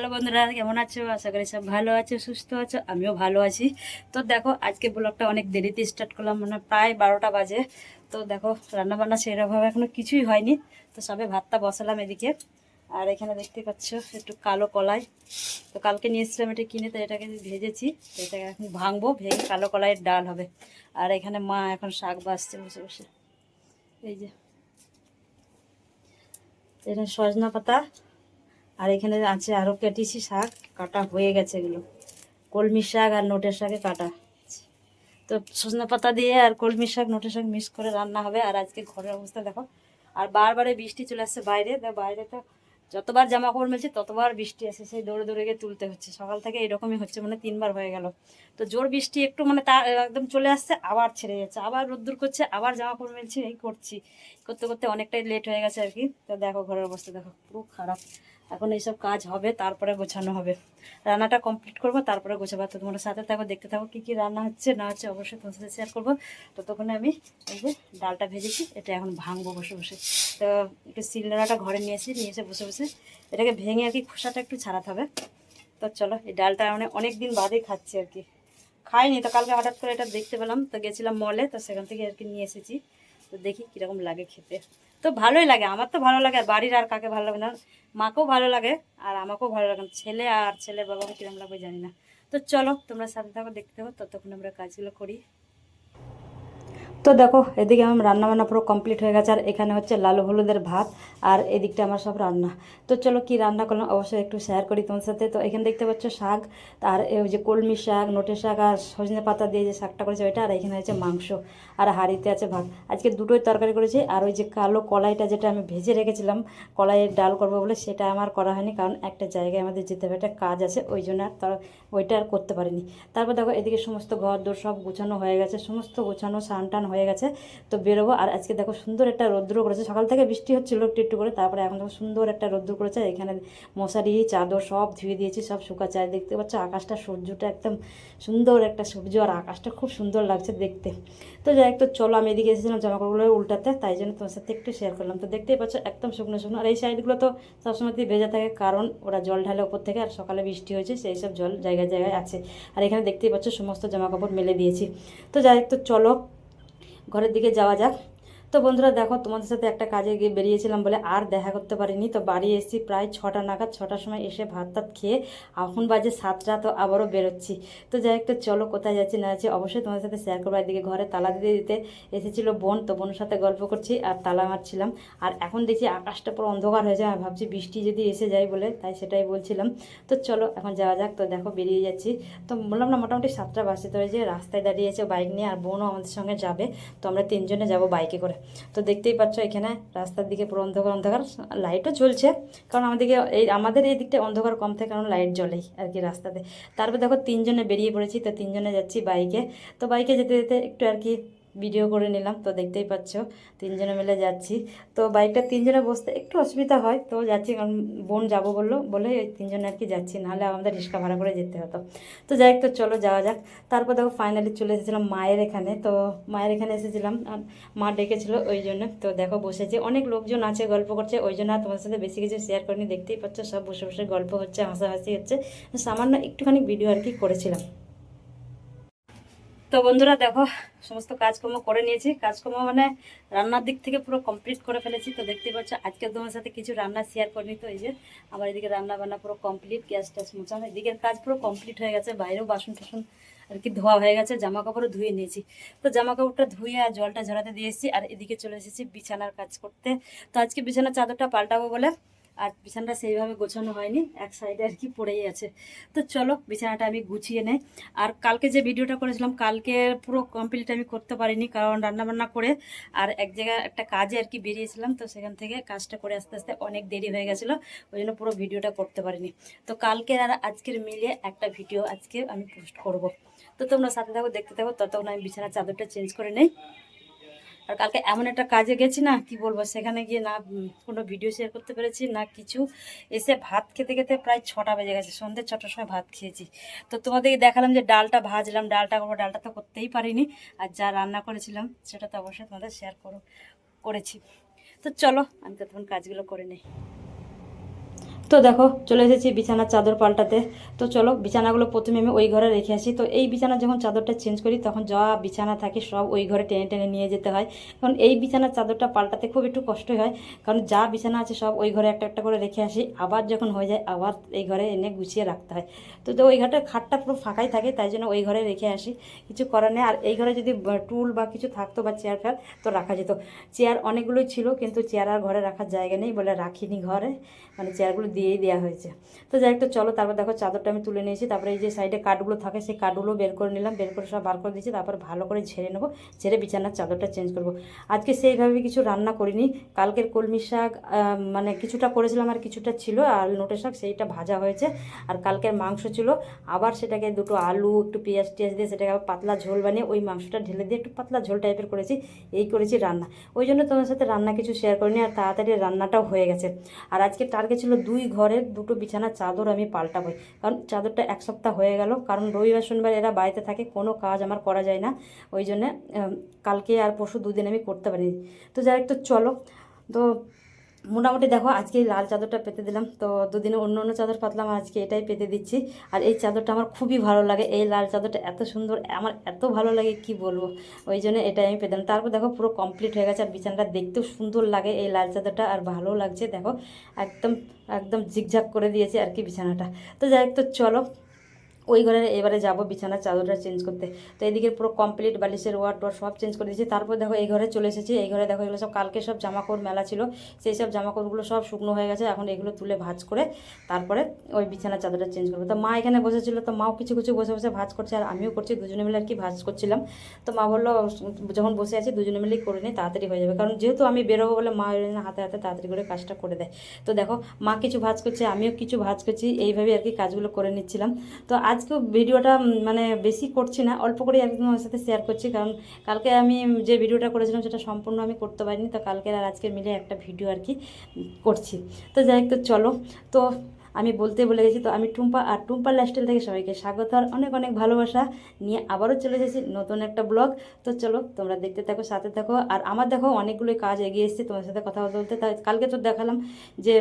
Hello বন্ধুরা, কেমন আছো? আশা করি সব ভালো আছো, সুস্থ আছো। আমিও ভালো আছি। তো দেখো, আজকে ব্লগটা অনেক দেরিতে স্টার্ট করলাম, মানে প্রায় 12টা বাজে। তো দেখো, রান্নাবান্না সেরকমভাবে এখনো কিছুই হয়নি। তো সবে ভাতটা বসালাম এদিকে। আর এখানে দেখতে পাচ্ছ একটু কালো কলাই। তো কালকে নিয়ে এসেছিলাম, এটা কিনে, তো এটাকে ভেজেছি। তো এটাকে এখন ভাঙবো, ভেঙে কালো কলাইয়ের ডাল হবে। আর এখানে মা এখন শাক বাছছে বসে বসে। এই যে এটা সজনা পাতা। আর এখানে আছে আরও কেটেছি শাক, কাটা হয়ে গেছে এগুলো। কলমি শাক আর নোটের শাকে কাটা। তো সজনে পাতা দিয়ে আর কলমি শাক নোটের শাক মিক্স করে রান্না হবে। আর আজকে ঘরের অবস্থা দেখো। আর বারবারে বৃষ্টি চলে আসছে বাইরে, বাইরে তো যতবার জামা কাপড় মেলছি ততবার বৃষ্টি আসে, সেই দৌড়ে দৌড়ে গিয়ে তুলতে হচ্ছে। সকাল থেকে এরকমই হচ্ছে, মানে 3বার হয়ে গেল। তো জোর বৃষ্টি একটু মানে তা একদম চলে আসছে, আবার ছেড়ে যাচ্ছে, আবার রোদ্দুর করছে, আবার জামা কাপড় মেলছি, এই করছি। করতে করতে অনেকটাই লেট হয়ে গেছে আর কি। তো দেখো ঘরের অবস্থা দেখো, পুরো খারাপ। এখন এইসব কাজ হবে, তারপরে গোছানো হবে। রান্নাটা কমপ্লিট করবো, তারপরে গোছাবো। তো তোমার সাথে থাকো, দেখতে থাকো কী কী রান্না হচ্ছে না হচ্ছে, অবশ্যই তোমার সাথে শেয়ার করবো। ততক্ষণে আমি এই যে ডালটা ভেজেছি, এটা এখন ভাঙবো বসে বসে। তো একটু শিলনোড়াটা ঘরে নিয়ে এসে বসে বসে এটাকে ভেঙে আর কি খোসাটা একটু ছাড়াতে হবে। তো চলো, এই ডালটা মানে অনেক দিন বাদেই খাচ্ছি আর কি। খাইনি, তো কালকে হঠাৎ করে এটা দেখতে পেলাম, তো গেছিলাম মলে, তো সেখান থেকে আর কি নিয়ে এসেছি। তো দেখি কীরকম লাগে খেতে। তো ভালোই লাগে, আমার তো ভালো লাগে, আর বাড়ির আর কাকে ভালো লাগে না। মাকেও ভালো লাগে আর আমাকেও ভালো লাগে। ছেলে আর ছেলের বাবাকে কীরকম লাগবে জানি না। তো চলো, তোমরা সাথে থাকো, দেখতে থাকো, ততক্ষণ আমরা কাজগুলো করি। তো দেখো, এদিকে আমার রান্নাবান্না পুরো কমপ্লিট হয়ে গেছে। আর এখানে হচ্ছে লাল হলুদের ভাত, আর এদিকটা আমার সব রান্না। তো চলো, কি রান্না করলাম অবশ্যই একটু শেয়ার করি তোমার সাথে। তো এখানে দেখতে পাচ্ছ শাক, আর ওই যে কলমি শাক, নোটের শাক আর সজনে পাতা দিয়ে যে শাকটা করেছে ওইটা। আর এখানে হচ্ছে মাংস, আর হাঁড়িতে আছে ভাত। আজকে দুটোই তরকারি করেছি। আর ওই যে কালো কলাইটা যেটা আমি ভেজে রেখেছিলাম কলাইয়ের ডাল করবো বলে, সেটা আমার করা হয়নি, কারণ একটা জায়গায় আমাদের যেতে হবে, একটা কাজ আছে, ওই জন্য আর ওইটা আর করতে পারিনি। তারপর দেখো, এদিকে সমস্ত ঘর দোর সব গোছানো হয়ে গেছে, সমস্ত গোছানো স্নান টান হয়ে গেছে। তো বেরোবো। আর আজকে দেখো সুন্দর একটা রৌদ্র করেছে, সকাল থেকে বৃষ্টি হচ্ছিলো একটু একটু করে, তারপরে এখন দেখো সুন্দর একটা রৌদ্র করেছে। এখানে মশারি চাদর সব ধুয়ে দিয়েছি, সব শুকাচ্ছে। আর দেখতে পাচ্ছ আকাশটা, সূর্যটা একদম সুন্দর একটা সূর্য, আর আকাশটা খুব সুন্দর লাগছে দেখতে। তো যাই হোক, তো চলো, আমি এদিকে এসেছিলাম জামাকাপড়গুলো উল্টাতে, তাই জন্য তোমার সাথে একটু শেয়ার করলাম। তো দেখতেই পাচ্ছ একদম শুকনো শুকনো। আর এই সাইডগুলো তো সবসময়তেই ভেজা থাকে, কারণ ওরা জল ঢালে ওপর থেকে, আর সকালে বৃষ্টি হয়েছে, সেই সব জল জায়গায় জায়গায় আছে। আর এখানে দেখতেই পাচ্ছ সমস্ত জামাকাপড় মেলে দিয়েছি। তো যাই হোক, তো চলো ঘরের দিকে যাওয়া যাক। তো বন্ধুরা দেখো, তোমাদের সাথে একটা কাজে গিয়ে বেরিয়েছিলাম বলে আর দেখা করতে পারিনি। তো বাড়ি এসেছি প্রায় 6টা নাগাদ, 6টার সময় এসে ভাত টাত খেয়ে এখন বাজে 7টা, তো আবারও বেরোচ্ছি। তো যাই হোক, তো চলো কোথায় যাচ্ছি না যাচ্ছি অবশ্যই তোমাদের সাথে শেয়ার করবো। একদিকে ঘরে তালা দিতে দিতে এসেছিলো বোন, তো বোনের সাথে গল্প করছি আর তালা মারছিলাম। আর এখন দেখছি আকাশটা পুরো অন্ধকার হয়েছে, আমি ভাবছি বৃষ্টি যদি এসে যায় বলে, তাই সেটাই বলছিলাম। তো চলো এখন যাওয়া যাক। তো দেখো বেরিয়ে যাচ্ছি। তো বললাম না, মোটামুটি 7টা বাজে। তো এই যে রাস্তায় দাঁড়িয়েছে বাইক নিয়ে, আর বোনও আমাদের সঙ্গে যাবে। তো আমরা 3জনে যাব বাইকে করে। তো দেখতেই পাচ্ছ এখানে রাস্তার দিকে পুরো অন্ধকার অন্ধকার, লাইটও জ্বলছে, কারণ আমাদের এই দিকটা অন্ধকার কম থাকে, কারণ লাইট জ্বলেই আর কি রাস্তাতে। তারপর দেখো 3জনে বেরিয়ে পড়েছি। তো 3জনে যাচ্ছি বাইকে। তো বাইকে যেতে যেতে একটু আর কি ভিডিও করে নিলাম। তো দেখতেই পাচ্ছ 3জনে মিলে যাচ্ছি। তো বাইকটা 3জনে বসতে একটু অসুবিধা হয়, তো যাচ্ছি, কারণ বোন যাবো বললো বলে এই 3জনে আর কি যাচ্ছি, নাহলে আমাদের রিক্সা ভাড়া করে যেতে হতো। তো যাই হোক, তো চলো যাওয়া যাক। তারপর দেখো ফাইনালি চলে এসেছিলাম মায়ের এখানে। তো মায়ের এখানে এসেছিলাম, মা ডেকেছিল ওই জন্য। তো দেখো বসেছে, অনেক লোকজন আছে, গল্প করছে, ওই জন্য আর তোমার সাথে বেশি কিছু শেয়ার করিনি। দেখতেই পাচ্ছ সব বসে বসে গল্প হচ্ছে, হাসাহাসি হচ্ছে। সামান্য একটুখানি ভিডিও আর কি করেছিলাম। তো বন্ধুরা দেখো, সমস্ত কাজকর্ম করে নিয়েছি। কাজকর্ম মানে রান্নার দিক থেকে পুরো কমপ্লিট করে ফেলেছি। তো দেখতেই পাচ্ছ আজকে তোমার সাথে কিছু রান্না শেয়ার করিনি। তো এই যে আমার এদিকে রান্না বান্না পুরো কমপ্লিট, গ্যাস ট্যাস মোছা, এদিকের কাজ পুরো কমপ্লিট হয়ে গেছে। বাইরেও বাসন টাসন আর কি ধোয়া হয়ে গেছে, জামা কাপড়ও ধুয়ে নিয়েছি। তো জামা কাপড়টা ধুয়ে আর জলটা ঝরাতে দিয়ে এসেছি। আর এদিকে চলে এসেছি বিছানার কাজ করতে। তো আজকে বিছানার চাদরটা পাল্টাবো বলে, আর বিছানাটা সেইভাবে গোছানো হয়নি, এক সাইডে আর কি পড়েই আছে। তো চলো বিছানাটা আমি গুছিয়ে নেই। আর কালকে যে ভিডিওটা করেছিলাম, কালকে পুরো কমপ্লিট আমি করতে পারিনি, কারণ রান্নাবান্না করে আর এক জায়গায় একটা কাজে আর কি বেরিয়েছিলাম। তো সেখান থেকে কাজটা করে আস্তে আস্তে অনেক দেরি হয়ে গেছিলো, ওই জন্য পুরো ভিডিওটা করতে পারিনি। তো কালকের আর আজকের মিলিয়ে একটা ভিডিও আজকে আমি পোস্ট করব। তো তোমরা সাথে থাকো, দেখতে থাকো, ততক্ষণ আমি বিছানার চাদরটা চেঞ্জ করে নেই। আর কালকে এমন একটা কাজে গেছি না, কি বলবো, সেখানে গিয়ে না কোনো ভিডিও শেয়ার করতে পেরেছি না কিছু। এসে ভাত খেতে খেতে প্রায় 6টা বেজে গেছে, সন্ধ্যে 6টার সময় ভাত খেয়েছি। তো তোমাদেরকে দেখালাম যে ডালটা ভাজলাম, ডালটা করবো, ডালটা তো করতেই পারিনি। আর যা রান্না করেছিলাম সেটা তো অবশ্যই তোমাদের শেয়ার করেছি। তো চলো আমি তখন কাজগুলো করে নিই। তো দেখো চলে এসেছি বিছানার চাদর পাল্টাতে। তো চলো বিছানাগুলো প্রথমে আমি ওই ঘরে রেখে আসি। তো এই বিছানা যখন চাদরটা চেঞ্জ করি তখন যা বিছানা থাকে সব ওই ঘরে টেনে টেনে নিয়ে যেতে হয়, কারণ এই বিছানার চাদরটা পাল্টাতে খুব একটু কষ্টই হয়, কারণ যা বিছানা আছে সব ওই ঘরে একটা একটা করে রেখে আসি, আবার যখন হয়ে যায় আবার এই ঘরে এনে গুছিয়ে রাখতে হয়। তো ওই ঘরটা খাটটা পুরো ফাঁকাই থাকে, তাই জন্য ওই ঘরে রেখে আসি, কিছু করার নেই। আর এই ঘরে যদি টুল বা কিছু থাকতো বা চেয়ার ফেয়ার তো রাখা যেত। চেয়ার অনেকগুলোই ছিল কিন্তু চেয়ার আর ঘরে রাখার জায়গা নেই বলে রাখিনি ঘরে, মানে চেয়ারগুলো দিয়েই দেওয়া হয়েছে। তো যাই একটু চলো, তারপর দেখো চাদরটা আমি তুলে নিয়েছি, তারপরে এই যে সাইডে কাঠগুলো থাকে সেই কাঠগুলো বের করে নিলাম, বের করে সব বার করে দিয়েছি, তারপর ভালো করে ঝেড়ে নেবো, ঝেড়ে বিছানার চাদরটা চেঞ্জ করবো। আজকে সেইভাবে কিছু রান্না করিনি, কালকের কলমি শাক মানে কিছুটা করেছিলাম আর কিছুটা ছিল, আর নোটে শাক সেইটা ভাজা হয়েছে, আর কালকের মাংস ছিল, আবার সেটাকে দুটো আলু একটু পেঁয়াজ টিয়াজ দিয়ে সেটাকে আবার পাতলা ঝোল বানিয়ে ওই মাংসটা ঢেলে দিয়ে একটু পাতলা ঝোল টাইপের করেছি, এই করেছি রান্না। ওই জন্য তোমার সাথে রান্না কিছু শেয়ার করিনি, আর তাড়াতাড়ি রান্নাটাও হয়ে গেছে। আর আজকে টার্গেট ছিল 2 ঘরের 2টো বিছানার চাদর আমি পাল্টাবই, কারণ চাদরটা 1 সপ্তাহ হয়ে গেল, কারণ রবিবার শনিবার এরা বাড়িতে থাকে, কোনো কাজ আমার করা যায় না, ওই জন্যে কালকে আর পরশু 2 দিন আমি করতে পারিনি। তো যাই একটু চলো, তো মোটামুটি দেখো আজকে এই লাল চাদরটা পেতে দিলাম, তো 2 দিনে অন্য অন্য চাদর পাতলাম, আজকে এটাই পেতে দিচ্ছি। আর এই চাদরটা আমার খুবই ভালো লাগে, এই লাল চাদরটা এত সুন্দর, আমার এত ভালো লাগে কি বলবো, ওই জন্য এটাই আমি পেতে দিলাম। তারপর দেখো পুরো কমপ্লিট হয়ে গেছে, আর বিছানাটা দেখতেও সুন্দর লাগে এই লাল চাদরটা, আর ভালো লাগছে দেখো, একদম একদম ঝিকঝাক করে দিয়েছে আর কি বিছানাটা। তো যাই হোক, তো চলো ওই ঘরে এবারে যাবো বিছানার চাদরটা চেঞ্জ করতে। তো এদিকে পুরো কমপ্লিট বালিশের ওয়ার টোয়ার সব চেঞ্জ করে দিয়েছি। তারপর দেখো এই ঘরে চলে এসেছি, এই ঘরে দেখো এগুলো সব কালকে সব জামাকাপড় মেলা ছিল, সেই সব জামাকাপড়গুলো সব শুকনো হয়ে গেছে, এখন এগুলো তুলে ভাঁজ করে তারপরে ওই বিছানার চাদরটা চেঞ্জ করবো। তো মা এখানে বসেছিল, তো মাও কিছু কিছু বসে বসে ভাঁজ করছে, আর আমিও করছি, দুজনে মিলে আর কি ভাঁজ করছিলাম। তো মা বললো যখন বসে আছি দুজনে মিলেই করে নিই, তাড়াতাড়ি হয়ে যাবে, কারণ যেহেতু আমি বেরোবো বলে মা হাতে হাতে তাড়াতাড়ি করে কাজটা করে দেয়। তো দেখো মা কিছু ভাঁজ করছে, আমিও কিছু ভাঁজ করছি, এইভাবে আর কি কাজগুলো করে নিচ্ছিলাম। তো আজকেও ভিডিওটা মানে বেশি করছি না, অল্প করে একদম আমার সাথে শেয়ার করছি, কারণ কালকে আমি যে ভিডিওটা করেছিলাম সেটা সম্পূর্ণ আমি করতে পারিনি, তো কালকের আর আজকের মিলে একটা ভিডিও আর কি করছি। তো যাই হোক, তো চলো, তো আমি বলতে বলে গেছি, তো আমি টুম্পা, আর টুম্পার লাইফস্টাইল থেকে সবাইকে স্বাগত আর অনেক অনেক ভালোবাসা নিয়ে আবারও চলে এসেছি নতুন একটা ব্লগ। তো চলো তোমরা দেখতে থাকো, সাথে থাকো। আর আমার দেখো অনেকগুলোই কাজ এগিয়ে এসেছে তোমার সাথে কথা বলতে, তাই কালকে তো দেখালাম যে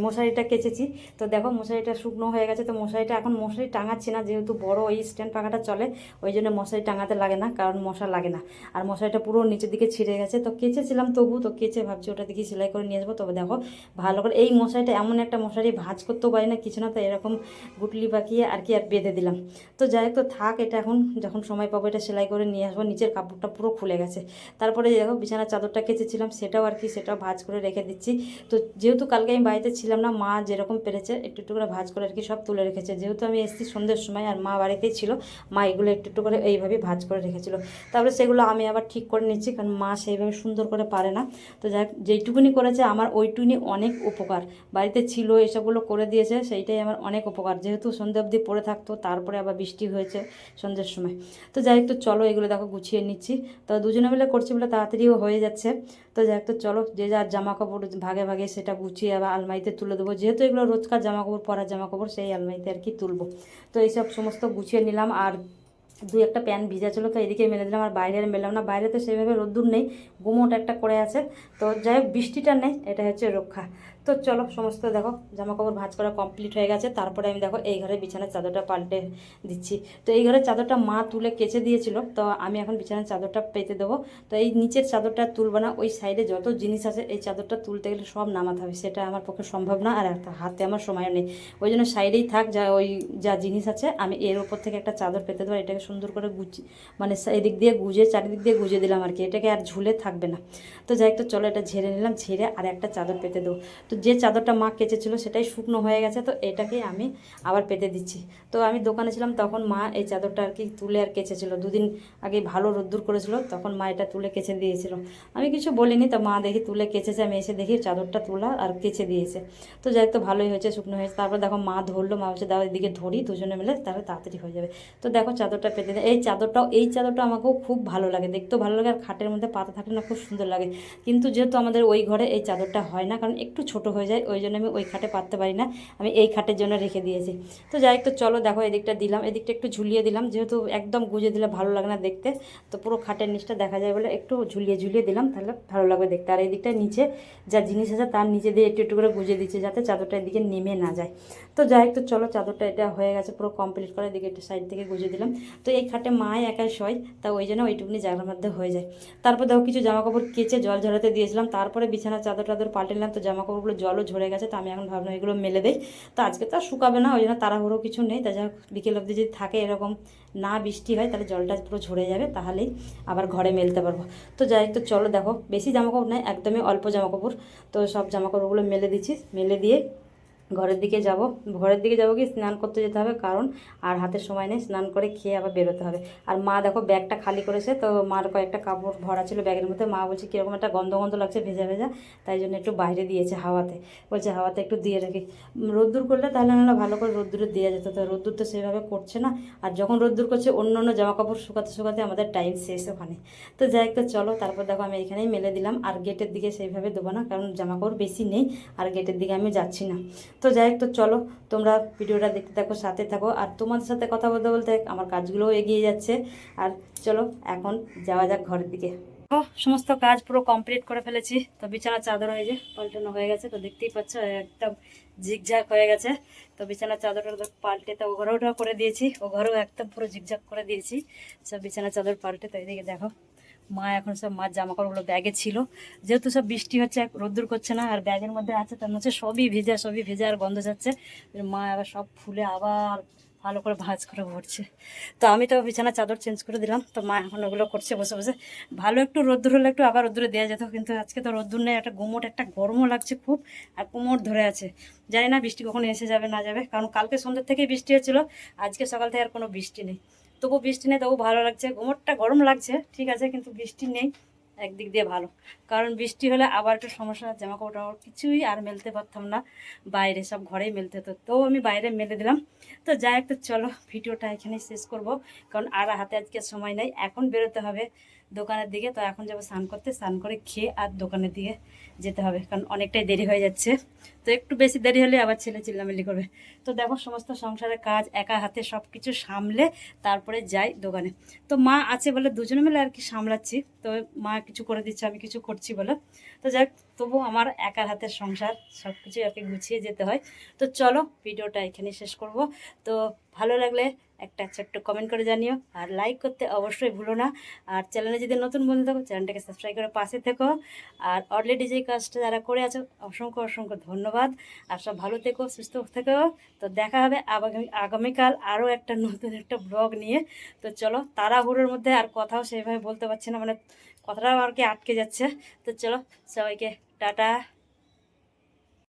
মশারিটা কেচেছি, তো দেখো মশারিটা শুকনো হয়ে গেছে। তো মশারিটা এখন মশারি টাঙাচ্ছি না, যেহেতু বড় ওই স্ট্যান্ড পাখাটা চলে, ওই জন্য মশারি টাঙাতে লাগে না, কারণ মশা লাগে না। আর মশারিটা পুরো নিচের দিকে ছিঁড়ে গেছে, তো কেচেছিলাম তবু, তো কেচে ভাবছি ওটা দিকে সেলাই করে নিয়ে আসবো। তবে দেখো ভালো করে এই মশারিটা এমন একটা মশারি, ভাঁজ করতেও পারি না কিছু না, তো এরকম গুটলি পাকিয়ে আর কি আর বেঁধে দিলাম। তো যাই হোক, তো থাক, এটা এখন যখন সময় পাবো এটা সেলাই করে নিয়ে আসবো। নিচের কাপড়টা পুরো খুলে গেছে। তারপরে দেখো বিছানার চাদরটা কেচেছিলাম সেটাও আর কি, সেটাও ভাঁজ করে রেখে দিচ্ছি। তো যেহেতু কালকে আমি বাড়িতে ছিলাম না, মা যেরকম পেরেছে একটু একটু করে ভাঁজ করে আর কি সব তুলে রেখেছে, যেহেতু আমি এসেছি সন্ধ্যের সময় আর মা বাড়িতেই ছিল, মা এগুলো একটু একটু করে এইভাবেই ভাঁজ করে রেখেছিল। তারপরে সেগুলো আমি আবার ঠিক করে নিচ্ছি, কারণ মা সেইভাবে সুন্দর করে পারে না। তো যাই যেইটুকুনি করেছে আমার ওইটুকুনি অনেক উপকার, বাড়িতে ছিল এসবগুলো করে দিয়েছে, সেইটাই আমার অনেক উপকার, যেহেতু সন্ধ্যে অবধি পড়ে থাকতো, তারপরে আবার বৃষ্টি হয়েছে সন্ধ্যের সময়। তো যাই হোক, তো চলো এগুলো দেখো গুছিয়ে নিচ্ছি, তো দুজনে মিলে করছি বলে তাড়াতাড়িও হয়ে যাচ্ছে। তো যাই হোক, তো চলো যে যার জামা কাপড় ভাগে ভাগে সেটা গুছিয়ে আবার আলমারিতে তুলে দেবো, যেহেতু এগুলো রোজকার জামা কাপড়, পরার জামা কাপড়, সেই আলমারিতে আর কি তুলবো। তো এইসব সমস্ত গুছিয়ে নিলাম, আর 2 একটা প্যান্ট ভিজা ছিল, তো এদিকে মেলে দিলাম, আর বাইরে আর মেলাম না, বাইরে তো সেইভাবে রোদ্দুর নেই, গুমোট একটা করে আছে। তো যাই হোক বৃষ্টিটা নেই, এটা হচ্ছে রক্ষা। তো চলো সমস্ত দেখো জামা কাপড় ভাঁজ করা কমপ্লিট হয়ে গেছে। তারপরে আমি দেখো এই ঘরে বিছানার চাদরটা পাল্টে দিচ্ছি। তো এই ঘরের চাদরটা মা তুলে কেচে দিয়েছিল, তো আমি এখন বিছানার চাদরটা পেতে দেবো। তো এই নিচের চাদরটা তুলবো না, ওই সাইডে যত জিনিস আছে এই চাদরটা তুলতে গেলে সব নামাতে হবে, সেটা আমার পক্ষে সম্ভব না, আর একটা হাতে আমার সময়ও নেই, ওই জন্য সাইডেই থাক, যা ওই যা জিনিস আছে আমি এর ওপর থেকে একটা চাদর পেতে দেবো, এটাকে সুন্দর করে মানে এদিক দিয়ে গুজে চারিদিক দিয়ে গুজে দিলাম আর কি, এটাকে আর ঝুলে থাকবে না। তো যাই একটু চলো এটা ঝেড়ে নিলাম, ঝেড়ে আর একটা চাদর পেতে দেবো। তো যে চাদরটা মা কেচেছিল সেটাই শুকনো হয়ে গেছে, তো এটাকে আমি আবার পেতে দিচ্ছি। তো আমি দোকানে ছিলাম তখন মা এই চাদরটা আর কি তুলে আর কেচেছিল, 2 দিন আগে ভালো রোদ্দুর করেছিল, তখন মা এটা তুলে কেচে দিয়েছিল, আমি কিছু বলিনি। তো মা দেখি তুলে কেচেছে, আমি এসে দেখি চাদরটা তোলা আর কেচে দিয়েছে। তো যাই তো ভালোই হয়েছে, শুকনো হয়েছে। তারপর দেখো মা ধরলো, মা বলছে দাও এদিকে ধরি, দুজনে মিলে তাহলে তাড়াতাড়ি হয়ে যাবে। তো দেখো চাদরটা পেতে দেয়, এই চাদরটা আমাকেও খুব ভালো লাগে, দেখতেও ভালো লাগে, আর খাটের মধ্যে পাতা থাকলে না খুব সুন্দর লাগে। কিন্তু যেহেতু আমাদের ওই ঘরে এই চাদরটা হয় না, কারণ একটু ছোট ছোট হয়ে যায়, ওই জন্য আমি ওই খাটে পাততে পারি না, আমি এই খাটের জন্য রেখে দিয়েছি। তো যাই হোক, তো চলো দেখো এদিকটা দিলাম, এদিকটা একটু ঝুলিয়ে দিলাম, যেহেতু একদম গুজে দিলে ভালো লাগে না দেখতে, তো পুরো খাটের নিচটা দেখা যায় বলে একটু ঝুলিয়ে ঝুলিয়ে দিলাম, তাহলে ভালো লাগবে দেখতে। আর এদিকটা নিচে যা জিনিস আছে তার নিচে দিয়ে একটু একটু করে গুজে দিচ্ছে, যাতে চাদরটা এদিকে নেমে না যায়। তো যাই হোক, তো চলো চাদরটা এটা হয়ে গেছে পুরো কমপ্লিট করে, এদিকে একটু সাইড থেকে গুজে দিলাম। তো এই খাটে মায় একাই শয়, তা ওই জন্য ওইটুকুনি জায়গার মধ্যে হয়ে যায়। তারপর দেখো কিছু জামা কাপড় কেচে জল ঝরাতে দিয়েছিলাম, তারপরে বিছানার চাদর টাদর পাল্টে নিলাম। তো জামা কাপড়গুলো জলও ঝরে গেছে, তো আমি এখন ভাবলাম এগুলো মেলে দেই। তো আজকে তো আর শুকাবে না, ওই জন্য তাড়াহুড়ো কিছু নেই। তা যাই হোক, বিকেল অবধি যদি থাকে এরকম না বৃষ্টি হয়, তাহলে জলটা পুরো ঝরে যাবে, তাহলেই আবার ঘরে মেলতে পারবো। তো যাই হোক, তো চলো দেখো বেশি জামা কাপড় নেই, একদমই অল্প জামা কাপড়। তো সব জামা কাপড়গুলো মেলে দিচ্ছি, মেলে দিয়ে ঘরের দিকে যাব। ঘরের দিকে যাবো কি, স্নান করতে যেতে হবে, কারণ আর হাতে সময় নেই, স্নান করে খেয়ে আবার বেরোতে হবে। আর মা দেখো ব্যাগটা খালি করেছে, তো মার কয়েকটা কাপড় ভরা ছিল ব্যাগের মধ্যে। মা বলছে কীরকম একটা গন্ধ গন্ধ লাগছে, ভেজা ভেজা, তাই জন্য একটু বাইরে দিয়েছে হাওয়াতে, বলছে হাওয়াতে একটু দিয়ে রাখি। রোদ্দুর করলে তাহলে না ভালো করে রোদ্দুরে দেওয়া যেত, তো রোদ্দুর তো সেভাবে করছে না। আর যখন রোদ্দুর করছে অন্য অন্য জামা কাপড় শুকাতে শুকাতে আমাদের টাইম শেষ ওখানে। তো যাই হোক, তো চলো তারপর দেখো আমি এখানেই মেলে দিলাম, আর গেটের দিকে সেইভাবে দেবো না, কারণ জামা কাপড় বেশি নেই, আর গেটের দিকে আমি যাচ্ছি না। তো যাই হোক, তো চলো তোমরা ভিডিওটা দেখতে থাকো, সাথে থাকো, আর তোমাদের সাথে কথা বলতে বলতে আমার কাজগুলোও এগিয়ে যাচ্ছে। আর চলো এখন যাওয়া যাক ঘরের দিকে। তো সমস্ত কাজ পুরো কমপ্লিট করে ফেলেছি। তো বিছানার চাদর হয়ে যে পাল্টানো হয়ে গেছে, তো দেখতেই পাচ্ছ একদম ঝিকঝাক হয়ে গেছে। তো বিছানার চাদরটা পাল্টে তো ও ঘরেও করে দিয়েছি, ও ঘরেও একদম পুরো ঝিকঝাক করে দিয়েছি সব বিছানার চাদর পাল্টে। তো এদিকে দেখো মা এখন সব মার জামা কাপড়গুলো ব্যাগে ছিল, যেহেতু সব বৃষ্টি হচ্ছে রোদ্দুর করছে না, আর ব্যাগের মধ্যে আছে, তার মধ্যে সবই ভেজা, সবই ভেজা আর গন্ধ যাচ্ছে। মা আবার সব খুলে আবার ভালো করে ভাঁজ করে ভরছে। তো আমি তো বিছানার চাদর চেঞ্জ করে দিলাম, তো মা এখন ওগুলো করছে বসে বসে। ভালো একটু রোদ্দুর হলে একটু আবার রোদ্দুরে দেওয়া যেত, কিন্তু আজকে তো রোদ্দুর নেই, একটা গুমোট একটা গরমও লাগছে খুব, আর কোমর ধরে আছে। জানি না বৃষ্টি কখন এসে যাবে না যাবে, কারণ কালকে সন্ধ্যের থেকেই বৃষ্টি হচ্ছিলো, আজকে সকাল থেকে আর কোনো বৃষ্টি নেই। তবু বৃষ্টি নেই, তবু ভালো লাগছে, ঘুমোরটা গরম লাগছে ঠিক আছে, কিন্তু বৃষ্টি নেই, একদিক দিয়ে ভালো। কারণ বৃষ্টি হলে আবার একটু সমস্যা, জামা কাপড় টাপড় কিছুই আর মেলতে পারতাম না, বাইরে সব ঘরেই মেলতে হতো, তো আমি বাইরে মেলে দিলাম। তো যাই হোক, তো চলো ভিডিওটা এখানেই শেষ করব, কারণ আর হাতে আজকে সময় নেই, এখন বেরোতে হবে দোকানের দিকে। তো এখন যাবো স্নান করতে, স্নান করে খেয়ে আর দোকানের দিকে যেতে হবে, কারণ অনেকটাই দেরি হয়ে যাচ্ছে। তো একটু বেশি দেরি হলে আবার ছেলে চিল্লামিল্লি করবে। তো দেখো সমস্ত সংসারের কাজ একা হাতে সব কিছু সামলে তারপরে যাই দোকানে। তো মা আছে বলে দুজনে মিলে আর কি সামলাচ্ছি, তো মা কিছু করে দিচ্ছে, আমি কিছু করছি বলে। তো যাক, তবু আমার একার হাতের সংসার, সব কিছু আর কি গুছিয়ে যেতে হয়। তো চলো ভিডিওটা এখানে শেষ করব। তো ভালো লাগলে একটা ছোট্ট কমেন্ট করে জানিও, আর লাইক করতে অবশ্যই ভুলো না। আর চ্যানেলে যদি নতুন বন্ধু থাকো, চ্যানেলটাকে সাবস্ক্রাইব করে পাশে থেকো। আর অলরেডি যে কাজটা যারা করে আছো অসংখ্য অসংখ্য ধন্যবাদ। আর সব ভালো থেকো, সুস্থ থেকো। তো দেখা হবে আগামীকাল আরও একটা নতুন একটা ব্লগ নিয়ে। তো চলো, তাড়াহুড়োর মধ্যে আর কথাও সেইভাবে বলতে পারছি না, মানে কথাটাও আর কি আটকে যাচ্ছে। তো চলো সবাইকে টাটা।